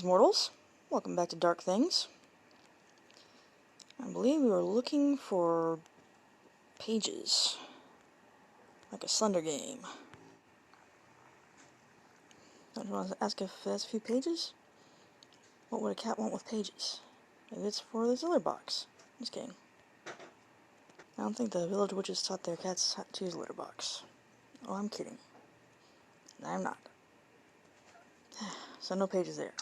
mortals. Welcome back to Dark Things. I believe we were looking for pages, like a Slender game. I want to ask if that's a few pages? What would a cat want with pages? Maybe it's for this other box. Just kidding. I don't think the village witches taught their cats how to use a litter box. Oh, I'm kidding. I'm not. So no pages there.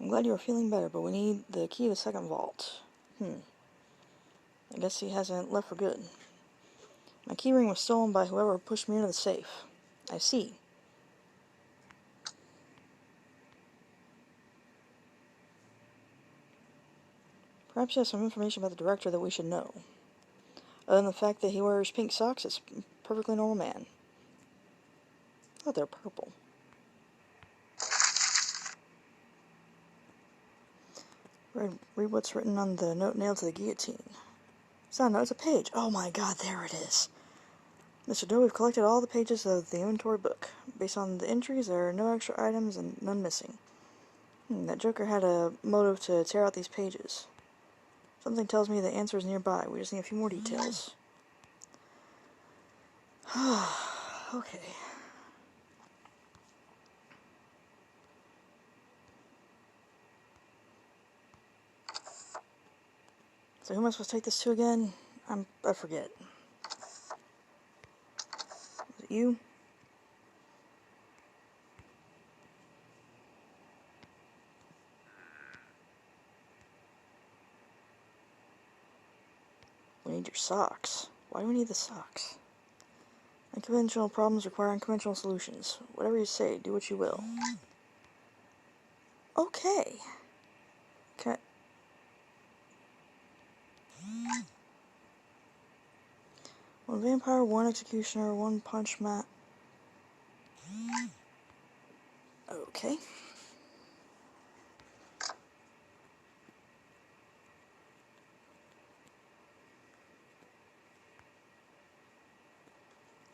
I'm glad you are feeling better, but we need the key to the second vault. I guess he hasn't left for good. My keyring was stolen by whoever pushed me into the safe. I see. Perhaps you have some information about the director that we should know. Other than the fact that he wears pink socks, it's a perfectly normal man. I thought they were purple. Read what's written on the note nailed to the guillotine. It's not a note, it's a page. Oh my god, there it is. Mr. Doe, we've collected all the pages of the inventory book. Based on the entries, there are no extra items and none missing. That joker had a motive to tear out these pages. Something tells me the answer is nearby. We just need a few more details. Okay. So who am I supposed to take this to again? I forget. Is it you? We need your socks. Why do we need the socks? Unconventional problems require unconventional solutions. Whatever you say, do what you will. Okay. Okay. One vampire, one executioner, one punch mat. Okay.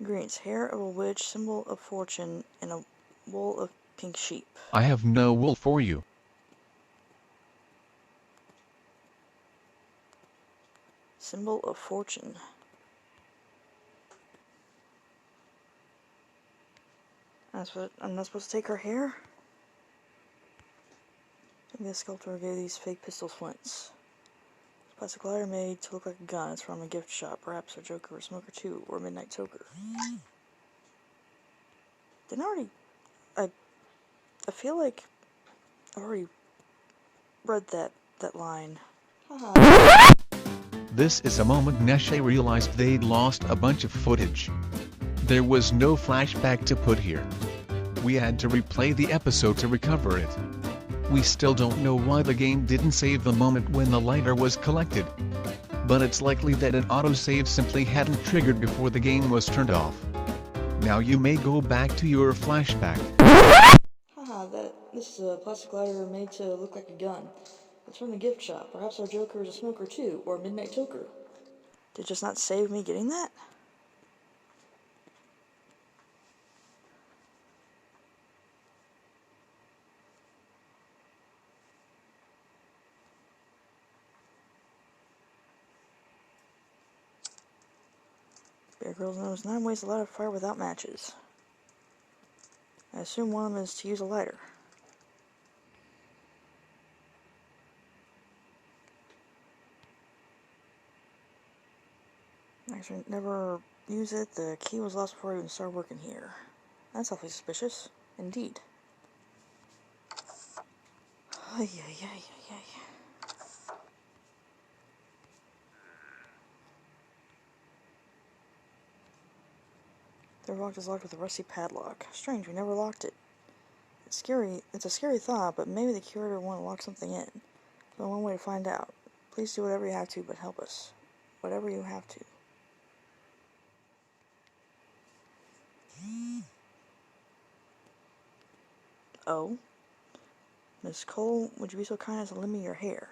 Greens, hair of a witch, symbol of fortune, and a wool of pink sheep. I have no wool for you. Symbol of fortune. I'm not supposed to take her hair? Maybe the sculptor gave these fake pistol flints. Plastic lighter made to look like a gun. It's from a gift shop. Perhaps a Joker or Smoker 2 or Midnight Toker. Didn't I already... I feel like I've already read that line. This is a moment Neshae realized they'd lost a bunch of footage. There was no flashback to put here. We had to replay the episode to recover it. We still don't know why the game didn't save the moment when the lighter was collected. But it's likely that an autosave simply hadn't triggered before the game was turned off. Now you may go back to your flashback. This is a plastic lighter made to look like a gun. It's from the gift shop. Perhaps our Joker is a Smoker 2 or Midnight Toker. Did it just not save me getting that? Bear Grylls knows 9 ways to light a fire without matches. I assume one of them is to use a lighter. Actually, never use it. The key was lost before I even started working here. That's awfully suspicious. Indeed. Ay. The lock is locked with a rusty padlock. Strange, we never locked it. It's a scary thought, but maybe the curator wanted to lock something in. There's only one way to find out. Please do whatever you have to, but help us. Whatever you have to. Oh? Miss Cole, would you be so kind as to lend me your hair?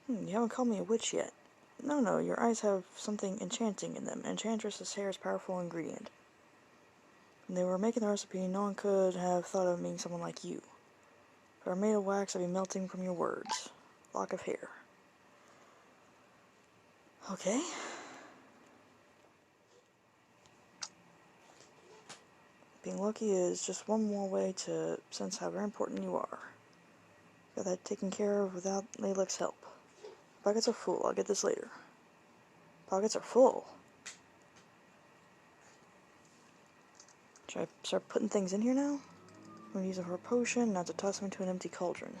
You haven't called me a witch yet. No, your eyes have something enchanting in them. Enchantress's hair is a powerful ingredient. When they were making the recipe, no one could have thought of meeting someone like you. If I were made of wax, I'd be melting from your words. Lock of hair. Okay. Being lucky is just one more way to sense how very important you are. Got that taken care of without Lalek's help. Pockets are full. I'll get this later. Pockets are full. Should I start putting things in here now? I'm going to use it for a potion, not to toss them into an empty cauldron.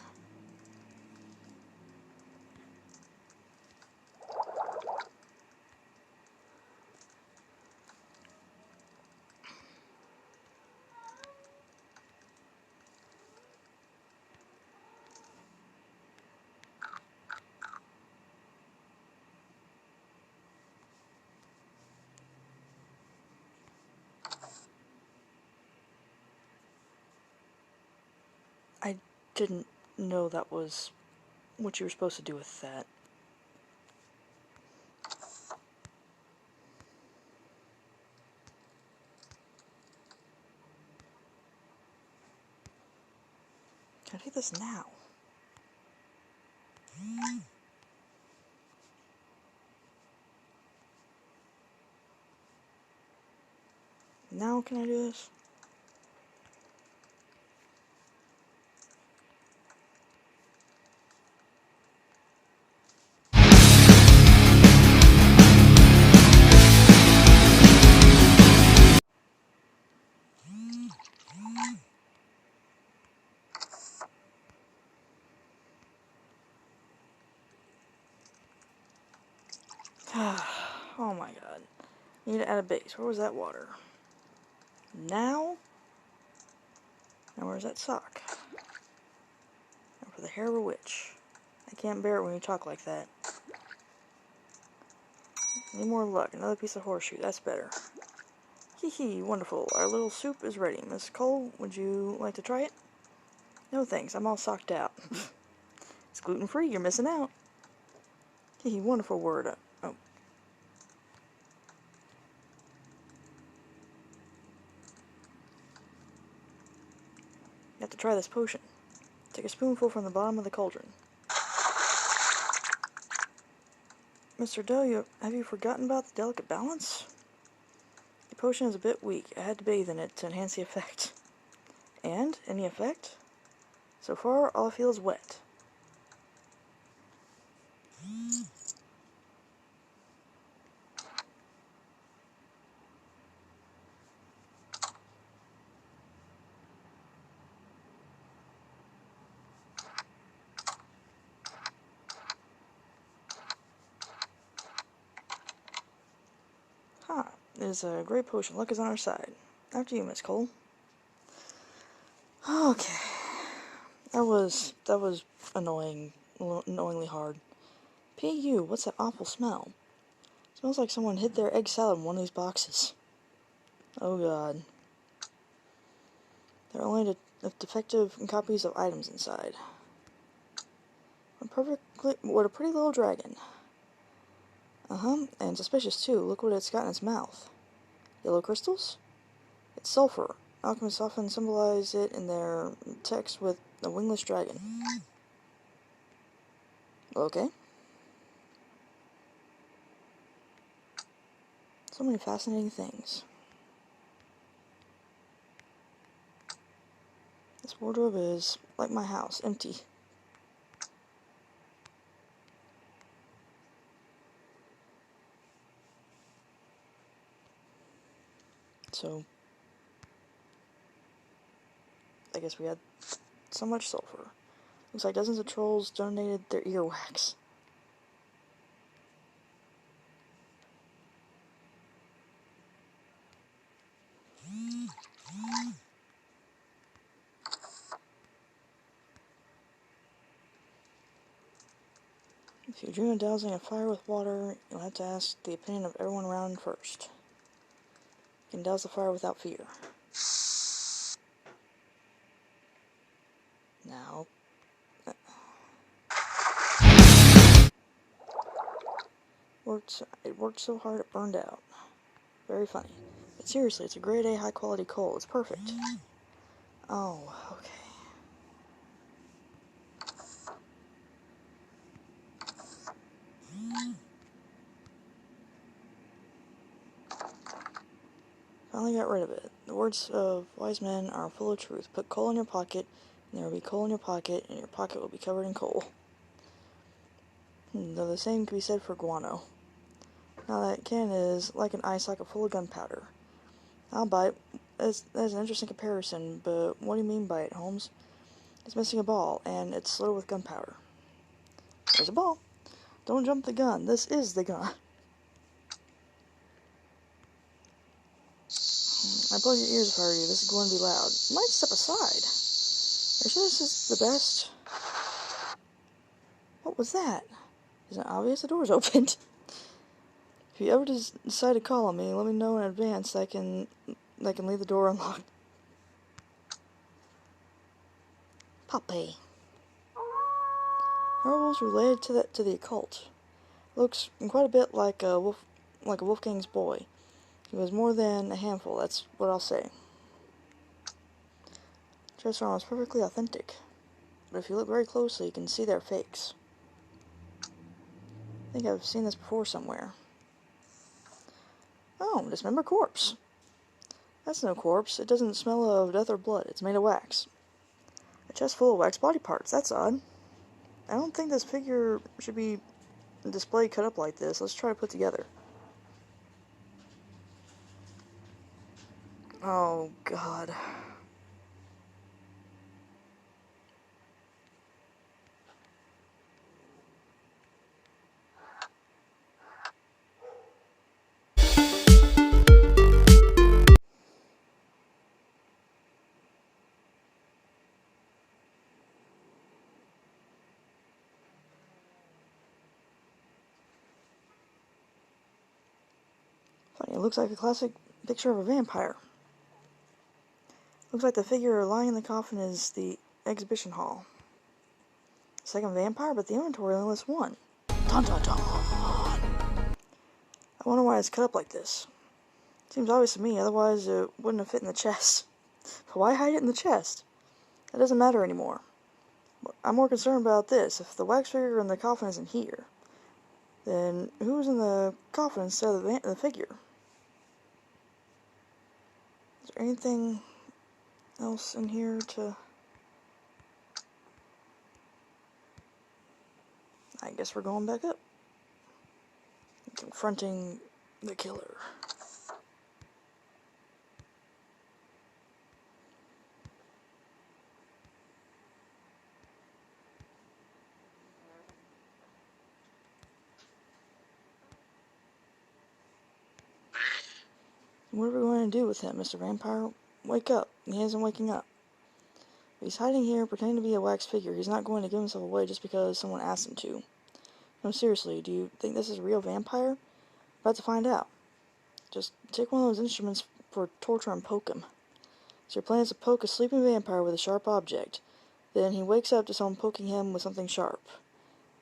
I didn't know that was what you were supposed to do with that. Can I take this now? Now can I do this? Oh my god. Need to add a base. Where was that water? Now? Now where's that sock? Now for the hair of a witch. I can't bear it when you talk like that. Need more luck. Another piece of horseshoe. That's better. Hee hee, wonderful. Our little soup is ready. Miss Cole, would you like to try it? No thanks, I'm all socked out. It's gluten-free, you're missing out. Hee hee, wonderful word. Oh. You have to try this potion. Take a spoonful from the bottom of the cauldron. Mr. Doe, have you forgotten about the delicate balance? The potion is a bit weak. I had to bathe in it to enhance the effect. And? Any effect? So far, all I feel is wet. Huh. It is a great potion. Luck is on our side. After you, Miss Cole. Okay. That was annoyingly hard. P.U., what's that awful smell? Smells like someone hid their egg salad in one of these boxes. Oh god. There are only defective copies of items inside. What a pretty little dragon. And suspicious too. Look what it's got in its mouth. Yellow crystals? It's sulfur. Alchemists often symbolize it in their text with a wingless dragon. Okay. So many fascinating things. This wardrobe is like my house, empty. So, I guess we had so much sulfur. Looks like dozens of trolls donated their earwax. If you dream of dousing a fire with water, you'll have to ask the opinion of everyone around first. You can douse the fire without fear. Now... It worked so hard it burned out. Very funny. But seriously, it's a grade A high quality coal. It's perfect. Oh, okay. Finally got rid of it. The words of wise men are full of truth. Put coal in your pocket, and there will be coal in your pocket, and your pocket will be covered in coal. Though the same can be said for guano. Now that can is like an eye socket full of gunpowder. I'll buy it. That's an interesting comparison, but what do you mean by it, Holmes? It's missing a ball, and it's loaded with gunpowder. There's a ball. Don't jump the gun. This is the gun. I plug your ears if I were you. This is going to be loud. You might step aside. Are you sure this is the best? What was that? Isn't it obvious the door's opened? If you ever decide to call on me, let me know in advance so I can leave the door unlocked. Puppy. Werewolves related to the occult. Looks quite a bit like a Wolfgang's boy. He was more than a handful, that's what I'll say. Chest armor is perfectly authentic, but if you look very closely, you can see they're fakes. I think I've seen this before somewhere. Oh, dismembered corpse. That's no corpse. It doesn't smell of death or blood. It's made of wax. A chest full of wax body parts. That's odd. I don't think this figure should be displayed cut up like this. Let's try to put together. Oh, God. Funny, it looks like a classic picture of a vampire. Looks like the figure lying in the coffin is the exhibition hall. Second vampire, but the inventory only lists one. Dun dun dun! I wonder why it's cut up like this. Seems obvious to me, otherwise it wouldn't have fit in the chest. But why hide it in the chest? That doesn't matter anymore. I'm more concerned about this. If the wax figure in the coffin isn't here, then who's in the coffin instead of the figure? Is there anything else in here to... I guess we're going back up. Confronting the killer. What are we going to do with him, Mr. Vampire? Wake up. He isn't waking up. He's hiding here, pretending to be a wax figure. He's not going to give himself away just because someone asked him to. No, seriously, do you think this is a real vampire? About to find out. Just take one of those instruments for torture and poke him. So your plan is to poke a sleeping vampire with a sharp object. Then he wakes up to someone poking him with something sharp.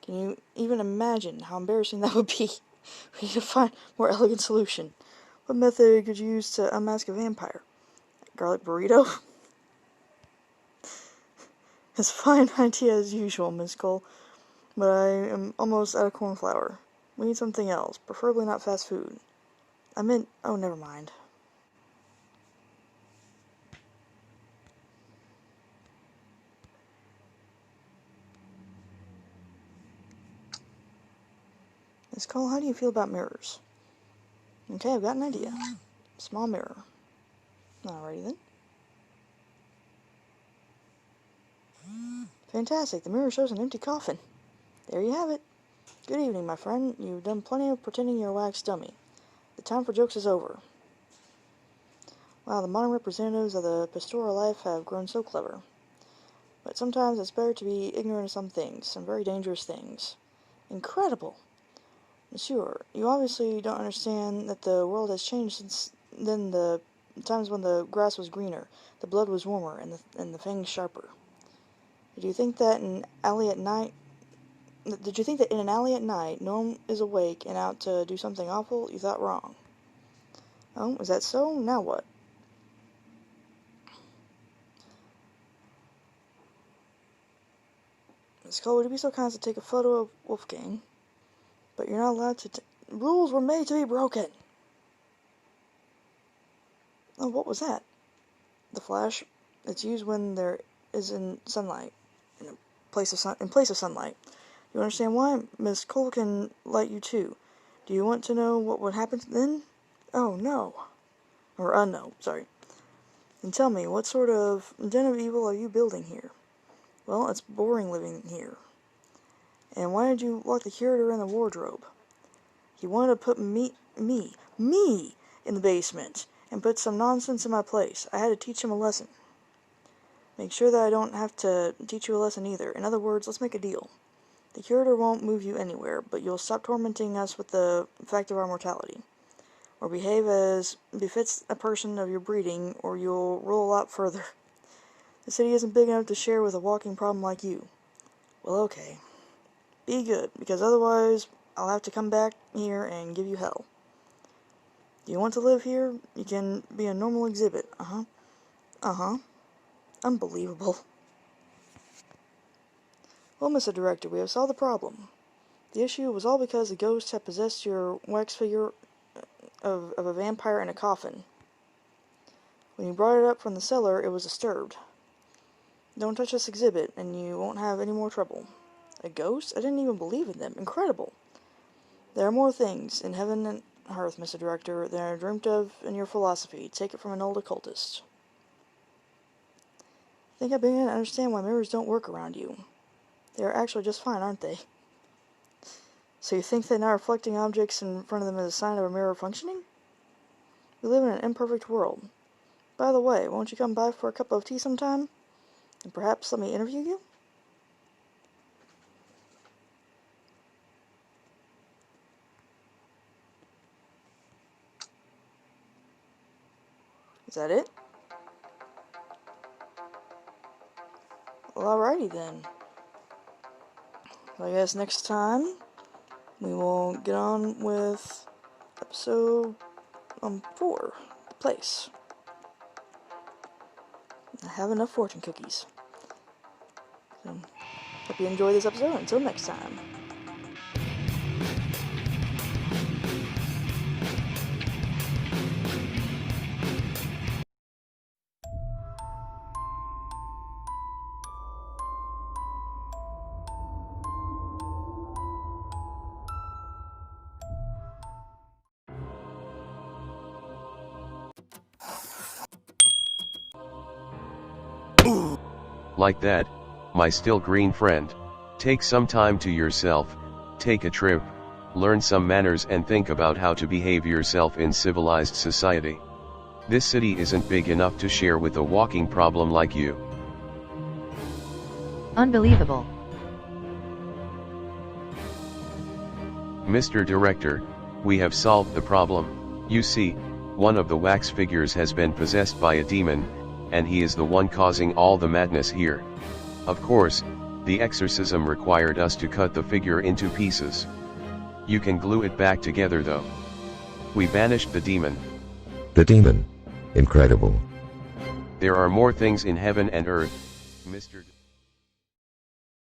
Can you even imagine how embarrassing that would be? We need to find a more elegant solution. What method could you use to unmask a vampire? Garlic burrito? It's a fine idea as usual, Miss Cole, but I am almost out of corn flour. We need something else, preferably not fast food. I meant, oh, never mind. Miss Cole, how do you feel about mirrors? Okay, I've got an idea. Small mirror. Alrighty then. Fantastic, the mirror shows an empty coffin. There you have it. Good evening, my friend. You've done plenty of pretending you're a wax dummy. The time for jokes is over. Wow, the modern representatives of the pastoral life have grown so clever. But sometimes it's better to be ignorant of some things, some very dangerous things. Incredible! Monsieur, you obviously don't understand that the world has changed since then. The times when the grass was greener, the blood was warmer, and the fangs sharper. Did you think that an alley at night Did you think that in an alley at night, no one is awake and out to do something awful? You thought wrong. Oh, is that so? Now what? Miss Cole, would you be so kind as to take a photo of Wolfgang? But you're not allowed to. Rules were made to be broken. Oh, what was that? The flash. It's used when there is in sunlight, in place of sunlight. You understand why? Miss Cole can light you too. Do you want to know what would happen then? Oh no, or no, sorry. Then tell me, what sort of den of evil are you building here? Well, it's boring living here. And why did you lock the curator in the wardrobe? He wanted to put me in the basement and put some nonsense in my place. I had to teach him a lesson. Make sure that I don't have to teach you a lesson either. In other words, let's make a deal. The curator won't move you anywhere, but you'll stop tormenting us with the fact of our mortality. Or behave as befits a person of your breeding, or you'll roll a lot further. The city isn't big enough to share with a walking problem like you. Well, okay. Be good, because otherwise I'll have to come back here and give you hell. Do you want to live here? You can be a normal exhibit. Unbelievable. Well, Mr. Director, we have solved the problem. The issue was all because the ghost had possessed your wax figure of a vampire in a coffin. When you brought it up from the cellar, it was disturbed. Don't touch this exhibit, and you won't have any more trouble. A ghost? I didn't even believe in them. Incredible. There are more things in heaven and earth, Mr. Director, than are dreamt of in your philosophy. Take it from an old occultist. I think I begin to understand why mirrors don't work around you. They are actually just fine, aren't they? So you think that now reflecting objects in front of them is a sign of a mirror functioning? We live in an imperfect world. By the way, won't you come by for a cup of tea sometime? And perhaps let me interview you? Is that it? Well, alrighty then. I guess next time we will get on with episode 4, The Place. I have enough fortune cookies. So, hope you enjoy this episode. Until next time. Like that, my still green friend. Take some time to yourself, take a trip, learn some manners and think about how to behave yourself in civilized society. This city isn't big enough to share with a walking problem like you. Unbelievable. Mr. Director, we have solved the problem. You see, one of the wax figures has been possessed by a demon, and he is the one causing all the madness here. Of course, the exorcism required us to cut the figure into pieces. You can glue it back together though. We banished the demon. The demon. Incredible. There are more things in heaven and earth, Mr.